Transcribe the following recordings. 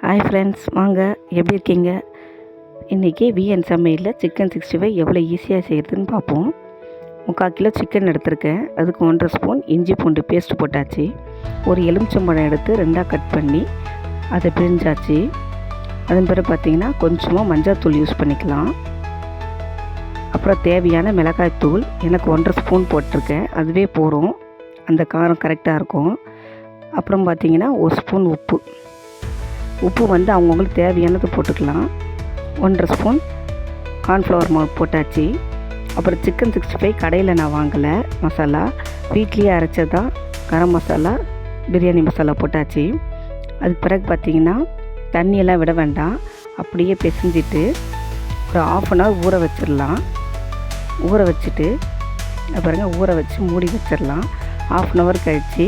Hi friends, வாங்க. எப்படி இருக்கீங்க? இன்றைக்கி விஎன் சமையலில் சிக்கன் 65 எவ்வளோ ஈஸியாக செய்கிறதுன்னு பார்ப்போம். 3/4 கிலோ சிக்கன் எடுத்திருக்கேன். அதுக்கு 1.5 ஸ்பூன் இஞ்சி பூண்டு பேஸ்ட் போட்டாச்சு. ஒரு எலுமிச்சம்பழம் எடுத்து 2ஆக கட் பண்ணி அதை பிழிஞ்சாச்சு. அதன் பிறகு பார்த்திங்கன்னா கொஞ்சமாக மஞ்சள்தூள் யூஸ் பண்ணிக்கலாம். அப்புறம் தேவையான மிளகாய்த்தூள் எனக்கு 1.5 ஸ்பூன் போட்டிருக்கேன். அதுவே போகிறோம், அந்த காரம் கரெக்டாக இருக்கும். அப்புறம் பார்த்திங்கன்னா 1 ஸ்பூன் உப்பு வந்து அவங்கவுங்களுக்கு தேவையானது போட்டுக்கலாம். 1.5 ஸ்பூன் கார்ன்ஃப்ளவர் மாவு போட்டாச்சு. அப்புறம் சிக்கன் 65 கடையில் நான் வாங்கலை, மசாலா வீட்லேயே அரைச்சதான். கரம் மசாலா, பிரியாணி மசாலா போட்டாச்சு. அதுக்கு பிறகு பார்த்திங்கன்னா தண்ணியெல்லாம் விட வேண்டாம், அப்படியே பிசைஞ்சிட்டு ஒரு 1/2 hour ஊற வச்சிடலாம். ஊற வச்சுட்டு பாருங்கள், ஊற வச்சு மூடி வச்சிடலாம். 1/2 hour கழித்து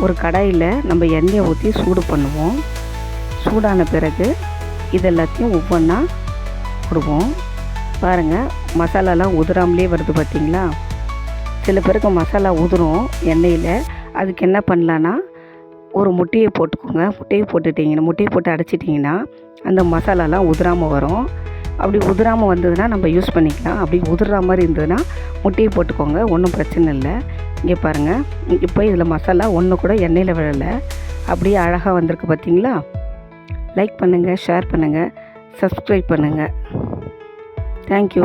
ஒரு கடாயில் நம்ம எண்ணெயை ஊற்றி சூடு பண்ணுவோம். சூடான பிறகு இது எல்லாத்தையும் ஒவ்வொன்றா போடுவோம். பாருங்கள், மசாலாலாம் உதிராமலே வருது பார்த்திங்களா? சில பேருக்கு மசாலா உதிரும் எண்ணெயில். அதுக்கு என்ன பண்ணலான்னா, ஒரு முட்டையை போட்டுக்கோங்க. முட்டையை போட்டு அடைச்சிட்டிங்கன்னா அந்த மசாலாலாம் உதிராமல் வரும். அப்படி உதிராமல் வந்ததுன்னா நம்ம யூஸ் பண்ணிக்கலாம். அப்படி உதிர்ற மாதிரி இருந்ததுன்னா முட்டையை போட்டுக்கோங்க, ஒன்றும் பிரச்சனை இல்லை. இங்கே பாருங்கள், இப்போ இதில் மசாலா ஒன்று கூட எண்ணெயில் விழலை, அப்படியே அழகாக வந்திருக்கு பார்த்திங்களா? லைக் பண்ணுங்கள், ஷேர் பண்ணுங்கள், சப்ஸ்கிரைப் பண்ணுங்கள். தேங்க்யூ.